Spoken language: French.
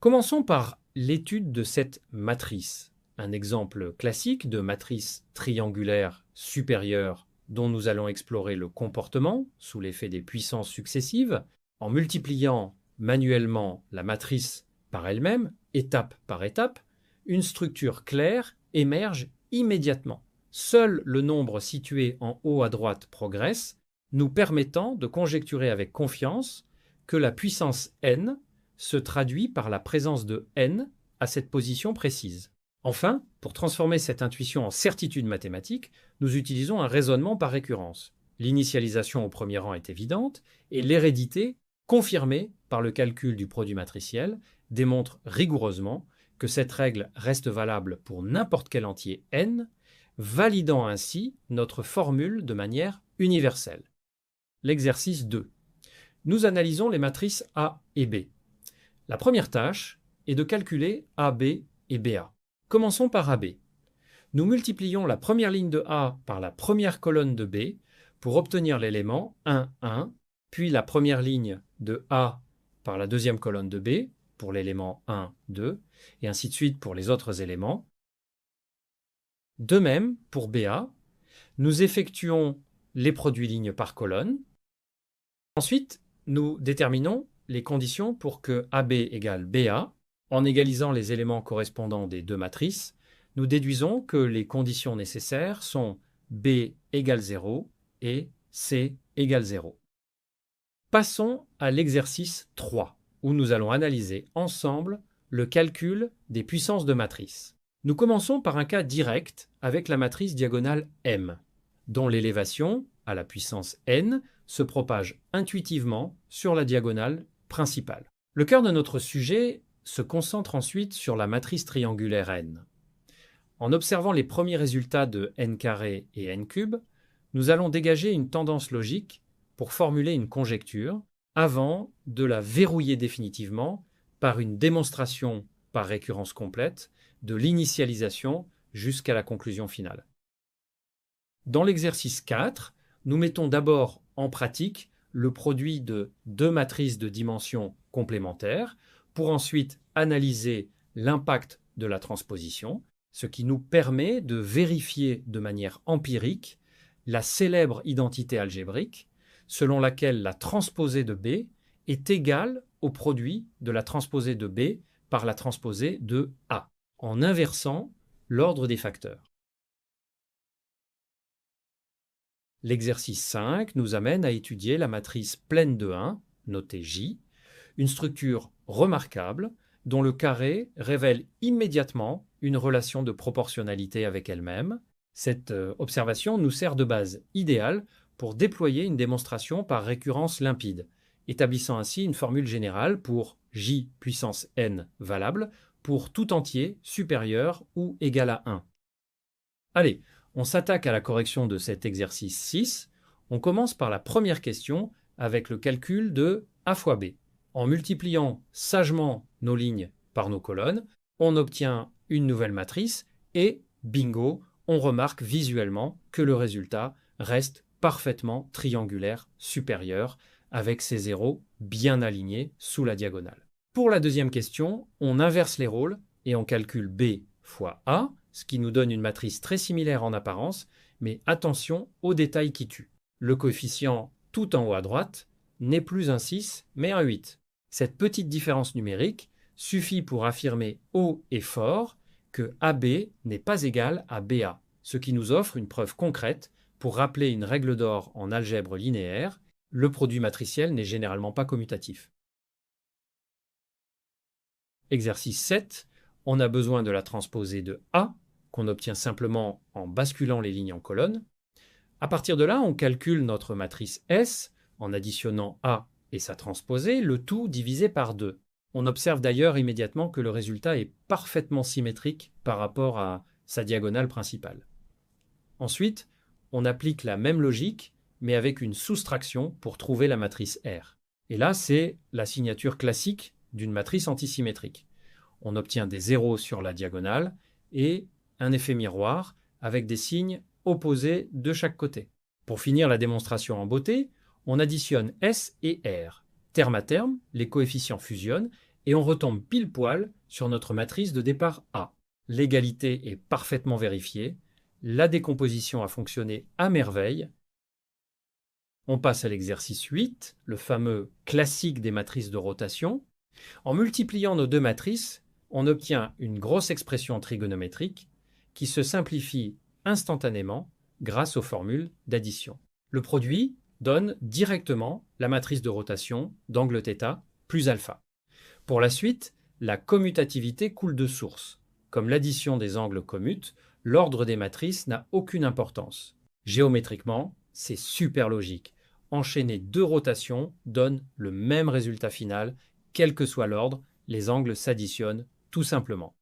Commençons par l'étude de cette matrice. Un exemple classique de matrice triangulaire supérieure dont nous allons explorer le comportement sous l'effet des puissances successives en multipliant manuellement la matrice par elle-même, étape par étape, une structure claire émerge immédiatement. Seul le nombre situé en haut à droite progresse, nous permettant de conjecturer avec confiance que la puissance n se traduit par la présence de n à cette position précise. Enfin, pour transformer cette intuition en certitude mathématique, nous utilisons un raisonnement par récurrence. L'initialisation au premier rang est évidente et l'hérédité, confirmée par le calcul du produit matriciel, démontre rigoureusement que cette règle reste valable pour n'importe quel entier n, validant ainsi notre formule de manière universelle. L'exercice 2. Nous analysons les matrices A et B. La première tâche est de calculer AB et BA. Commençons par AB. Nous multiplions la première ligne de A par la première colonne de B pour obtenir l'élément 1, 1, puis la première ligne de A par la deuxième colonne de B pour l'élément 1, 2, et ainsi de suite pour les autres éléments. De même, pour BA, nous effectuons les produits lignes par colonne. Ensuite, nous déterminons les conditions pour que AB égale BA. En égalisant les éléments correspondants des deux matrices, nous déduisons que les conditions nécessaires sont B égale 0 et C égale 0. Passons à l'exercice 3, où nous allons analyser ensemble le calcul des puissances de matrice. Nous commençons par un cas direct avec la matrice diagonale M, dont l'élévation à la puissance n se propage intuitivement sur la diagonale principale. Le cœur de notre sujet se concentre ensuite sur la matrice triangulaire n. En observant les premiers résultats de n carré et n cube, nous allons dégager une tendance logique pour formuler une conjecture avant de la verrouiller définitivement par une démonstration par récurrence complète de l'initialisation jusqu'à la conclusion finale. Dans l'exercice 4, nous mettons d'abord en pratique le produit de deux matrices de dimensions complémentaires pour ensuite analyser l'impact de la transposition, ce qui nous permet de vérifier de manière empirique la célèbre identité algébrique selon laquelle la transposée de B est égale au produit de la transposée de B par la transposée de A, en inversant l'ordre des facteurs. L'exercice 5 nous amène à étudier la matrice pleine de 1, notée J, une structure remarquable dont le carré révèle immédiatement une relation de proportionnalité avec elle-même. Cette observation nous sert de base idéale pour déployer une démonstration par récurrence limpide, établissant ainsi une formule générale pour J puissance n valable pour tout entier supérieur ou égal à 1. Allez, on s'attaque à la correction de cet exercice 6. On commence par la première question avec le calcul de A fois B. En multipliant sagement nos lignes par nos colonnes, on obtient une nouvelle matrice et, bingo, on remarque visuellement que le résultat reste parfaitement triangulaire supérieur avec ses zéros bien alignés sous la diagonale. Pour la deuxième question, on inverse les rôles et on calcule B fois A, ce qui nous donne une matrice très similaire en apparence, mais attention aux détails qui tuent. Le coefficient tout en haut à droite n'est plus un 6, mais un 8. Cette petite différence numérique suffit pour affirmer haut et fort que AB n'est pas égal à BA, ce qui nous offre une preuve concrète pour rappeler une règle d'or en algèbre linéaire: le produit matriciel n'est généralement pas commutatif. Exercice 7, on a besoin de la transposée de A, qu'on obtient simplement en basculant les lignes en colonne. À partir de là, on calcule notre matrice S en additionnant A et sa transposée, le tout divisé par 2. On observe d'ailleurs immédiatement que le résultat est parfaitement symétrique par rapport à sa diagonale principale. Ensuite, on applique la même logique, mais avec une soustraction pour trouver la matrice R. Et là, c'est la signature classique d'une matrice antisymétrique. On obtient des zéros sur la diagonale et un effet miroir avec des signes opposés de chaque côté. Pour finir la démonstration en beauté, on additionne S et R. Terme à terme, les coefficients fusionnent et on retombe pile poil sur notre matrice de départ A. L'égalité est parfaitement vérifiée, la décomposition a fonctionné à merveille. On passe à l'exercice 8, le fameux classique des matrices de rotation. En multipliant nos deux matrices, on obtient une grosse expression trigonométrique qui se simplifie instantanément grâce aux formules d'addition. Le produit donne directement la matrice de rotation d'angle θ plus alpha. Pour la suite, la commutativité coule de source. Comme l'addition des angles commute, l'ordre des matrices n'a aucune importance. Géométriquement, c'est super logique. Enchaîner deux rotations donne le même résultat final, quel que soit l'ordre, les angles s'additionnent tout simplement.